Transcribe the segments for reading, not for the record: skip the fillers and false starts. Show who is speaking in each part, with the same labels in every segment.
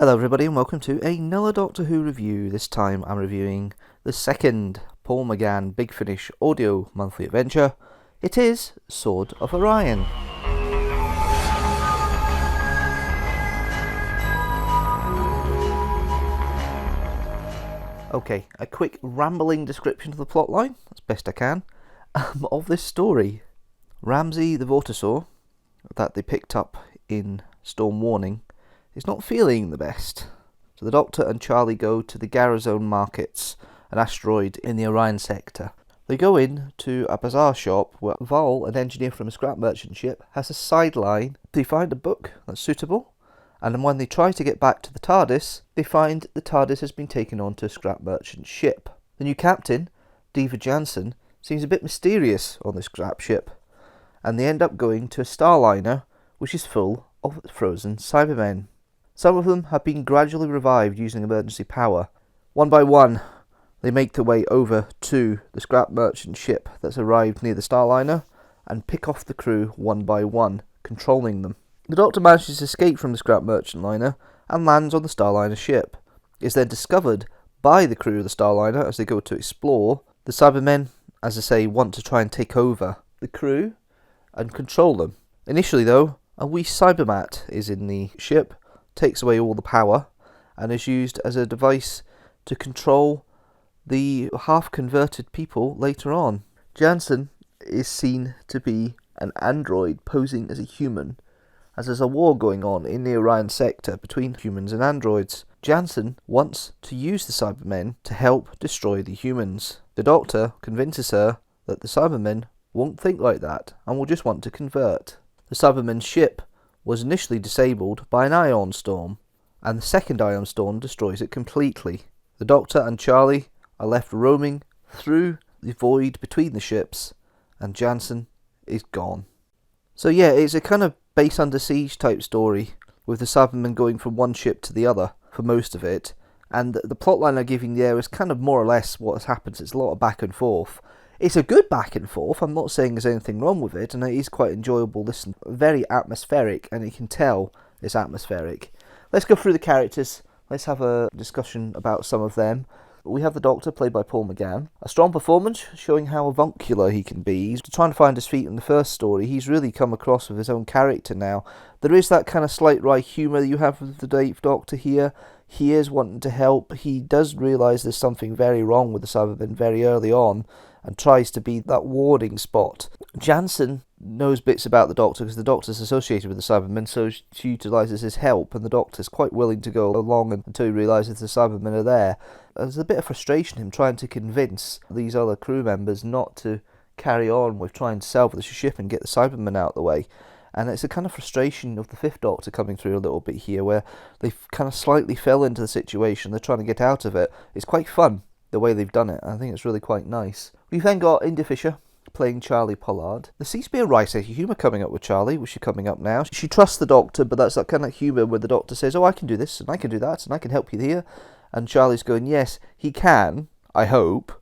Speaker 1: Hello everybody and welcome to another Doctor Who review. This time I'm reviewing the second Paul McGann Big Finish audio monthly adventure. It is Sword of Orion. Okay, a quick rambling description of the plotline, as best I can, of this story. Ramsay the Vortisaur, that they picked up in Storm Warning, is not feeling the best. So the Doctor and Charley go to the Garazone Markets, an asteroid in the Orion sector. They go in to a bazaar shop where Vol, an engineer from a scrap merchant ship, has a sideline. They find a book that's suitable, and when they try to get back to the TARDIS, they find the TARDIS has been taken onto a scrap merchant ship. The new captain, Diva Jansen, seems a bit mysterious on this scrap ship, and they end up going to a starliner which is full of frozen Cybermen. Some of them have been gradually revived using emergency power. One by one, they make their way over to the scrap merchant ship that's arrived near the starliner and pick off the crew one by one, controlling them. The Doctor manages to escape from the scrap merchant liner and lands on the starliner ship. He is then discovered by the crew of the starliner as they go to explore. The Cybermen, as I say, want to try and take over the crew and control them. Initially though, a wee Cybermat is in the ship, takes away all the power, and is used as a device to control the half-converted people later on. Jansen is seen to be an android posing as a human, as there's a war going on in the Orion sector between humans and androids. Jansen wants to use the Cybermen to help destroy the humans. The Doctor convinces her that the Cybermen won't think like that and will just want to convert. The Cybermen's ship was initially disabled by an ion storm, and the second ion storm destroys it completely. The Doctor and Charley are left roaming through the void between the ships, and Jansen is gone. So yeah, it's a kind of base under siege type story, with the Cybermen going from one ship to the other for most of it, and the plotline I'm giving there is kind of more or less what has happened. It's a lot of back and forth. It's a good back and forth, I'm not saying there's anything wrong with it, and it is quite enjoyable, listen, very atmospheric, and you can tell it's atmospheric. Let's go through the characters, let's have a discussion about some of them. We have the Doctor, played by Paul McGann. A strong performance, showing how avuncular he can be. He's trying to find his feet in the first story. He's really come across with his own character now. There is that kind of slight wry humour that you have with the Dave Doctor here. He is wanting to help. He does realise there's something very wrong with the Cybermen very early on, and tries to be that warding spot. Jansen knows bits about the Doctor because the Doctor's associated with the Cybermen, so she utilises his help, and the Doctor's quite willing to go along until he realises the Cybermen are there. There's a bit of frustration in him trying to convince these other crew members not to carry on with trying to salvage the ship and get the Cybermen out of the way. And it's a kind of frustration of the Fifth Doctor coming through a little bit here, where they kind of slightly fell into the situation, they're trying to get out of it. It's quite fun the way they've done it. I think it's really quite nice. We've then got India Fisher playing Charley Pollard. There seems to be a right sense of humour coming up with Charley, which is coming up now. She trusts the Doctor, but that's that kind of humour where the Doctor says, oh, I can do this, and I can do that, and I can help you here. And Charley's going, yes, he can, I hope.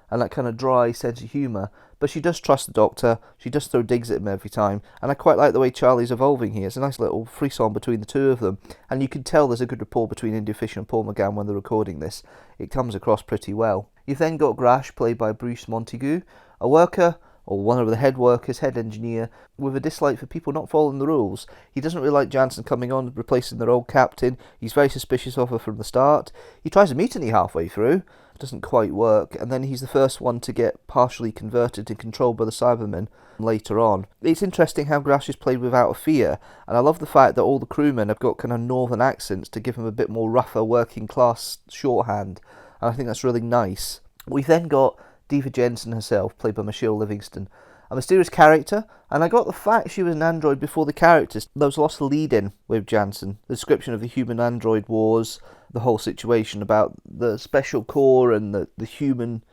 Speaker 1: And that kind of dry sense of humour. But she does trust the Doctor, she does throw digs at him every time, and I quite like the way Charley's evolving here. It's a nice little frisson between the two of them, and you can tell there's a good rapport between India Fisher and Paul McGann when they're recording this. It comes across pretty well. You've then got Grash, played by Bruce Montague, a worker, or one of the head workers, head engineer, with a dislike for people not following the rules. He doesn't really like Jansen coming on, replacing their old captain. He's very suspicious of her from the start. He tries to meet Annie halfway through, doesn't quite work, and then he's the first one to get partially converted and controlled by the Cybermen later on. It's interesting how Grash is played without a fear, and I love the fact that all the crewmen have got kind of northern accents to give him a bit more rougher working class shorthand, and I think that's really nice. We've then got Diva Jansen herself, played by Michelle Livingston, a mysterious character, and I got the fact she was an android before the characters. There was lots of lead-in with Jansen, the description of the human-android wars, the whole situation about the special corps and the human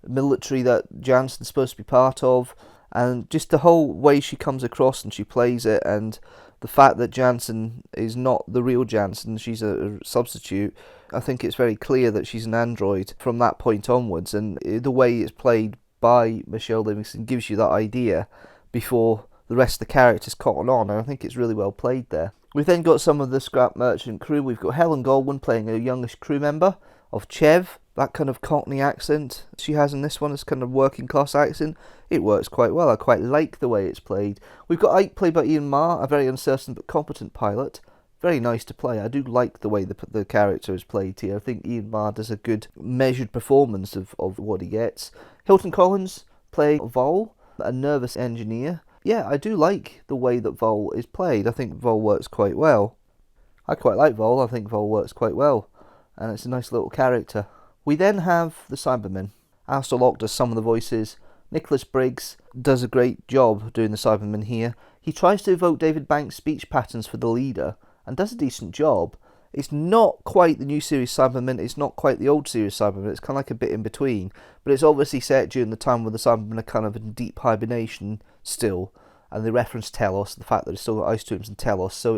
Speaker 1: military that Jansen's supposed to be part of, and just the whole way she comes across and she plays it, and the fact that Jansen is not the real Jansen, she's a substitute. I think it's very clear that she's an android from that point onwards, and the way it's played by Michelle Livingston gives you that idea before the rest of the characters cotton on, and I think it's really well played there. We've then got some of the Scrap Merchant crew. We've got Helen Goldwyn playing a youngish crew member of Chev. That kind of Cockney accent she has in this one is kind of working class accent. It works quite well. I quite like the way it's played. We've got Ike played by Ian Marr, a very uncertain but competent pilot. Very nice to play. I do like the way the character is played here. I think Ian Marr does a good measured performance of what he gets. Hilton Collins playing Vol, a nervous engineer. Yeah, I do like the way that Vol is played. I think Vol works quite well. I quite like Vol. I think Vol works quite well. And it's a nice little character. We then have the Cybermen. Alistair Locke does some of the voices. Nicholas Briggs does a great job doing the Cybermen here. He tries to evoke David Banks' speech patterns for the leader and does a decent job. It's not quite the new series Cybermen, it's not quite the old series Cybermen, it's kind of like a bit in between. But it's obviously set during the time when the Cybermen are kind of in deep hibernation still. And they reference Telos, the fact that they've still got ice tombs and Telos. So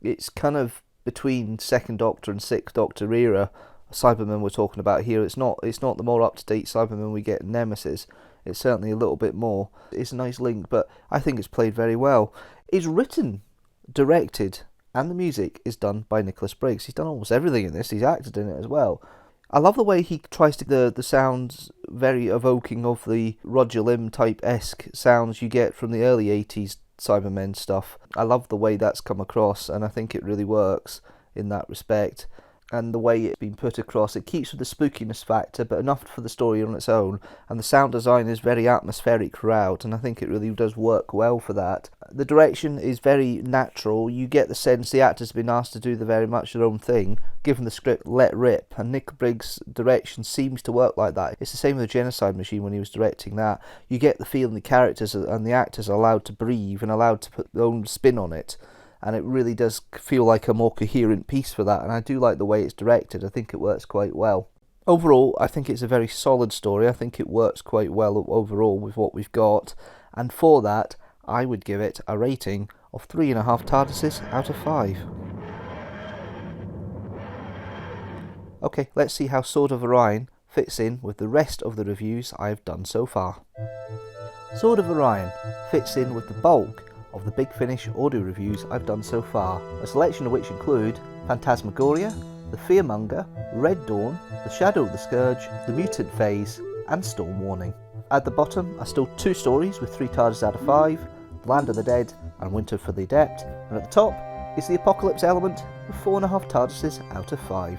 Speaker 1: it's kind of between Second Doctor and Sixth Doctor era Cybermen we're talking about here. It's not the more up-to-date Cybermen we get in Nemesis. It's certainly a little bit more. It's a nice link, but I think it's played very well. It's written, directed, and the music is done by Nicholas Briggs. He's done almost everything in this. He's acted in it as well. I love the way he tries to the sounds very evoking of the Roger Lim type-esque sounds you get from the early 80s Cybermen stuff. I love the way that's come across, and I think it really works in that respect. And the way it's been put across, it keeps with the spookiness factor, but enough for the story on its own. And the sound design is very atmospheric throughout, and I think it really does work well for that. The direction is very natural. You get the sense the actors have been asked to do very much their own thing, given the script let rip, and Nick Briggs' direction seems to work like that. It's the same with the Genocide Machine when he was directing that. You get the feeling the characters and the actors are allowed to breathe and allowed to put their own spin on it. And it really does feel like a more coherent piece for that, and I do like the way it's directed. I think it works quite well. Overall, I think it's a very solid story. I think it works quite well overall with what we've got, and for that, I would give it a rating of 3.5 TARDISes out of 5. Okay, let's see how Sword of Orion fits in with the rest of the reviews I've done so far. Sword of Orion fits in with the bulk of the Big Finish audio reviews I've done so far, a selection of which include Phantasmagoria, The Fearmonger, Red Dawn, The Shadow of the Scourge, The Mutant Phase, and Storm Warning. At the bottom are still 2 stories with 3 TARDIS out of 5, The Land of the Dead and Winter for the Adept, and at the top is the Apocalypse element with 4.5 TARDISes out of 5.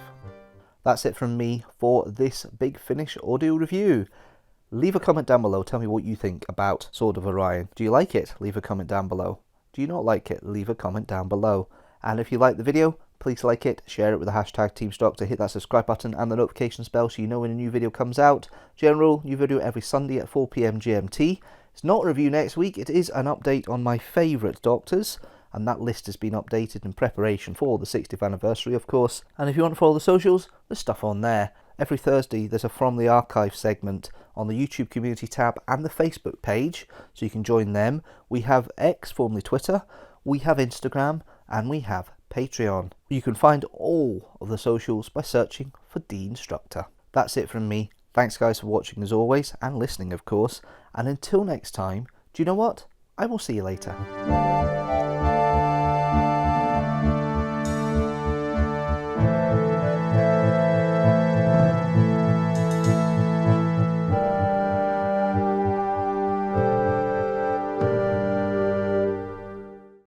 Speaker 1: That's it from me for this Big Finish audio review. Leave a comment down below, tell me what you think about Sword of Orion. Do you like it? Leave a comment down below. Do you not like it? Leave a comment down below. And if you like the video, please like it, share it with the hashtag teamstructor, hit that subscribe button and the notifications bell so you know when a new video comes out. General, new video every Sunday at 4 PM GMT. It's not a review next week, it is an update on my favourite Doctors, and that list has been updated in preparation for the 60th anniversary, of course. And if you want to follow the socials, there's stuff on there. Every Thursday there's a From the Archive segment on the YouTube community tab and the Facebook page, so you can join them. We have X, formerly Twitter, we have Instagram, and we have Patreon. You can find all of the socials by searching for Deanstructor. That's it from me. Thanks guys for watching as always, and listening of course, and until next time, do you know what? I will see you later.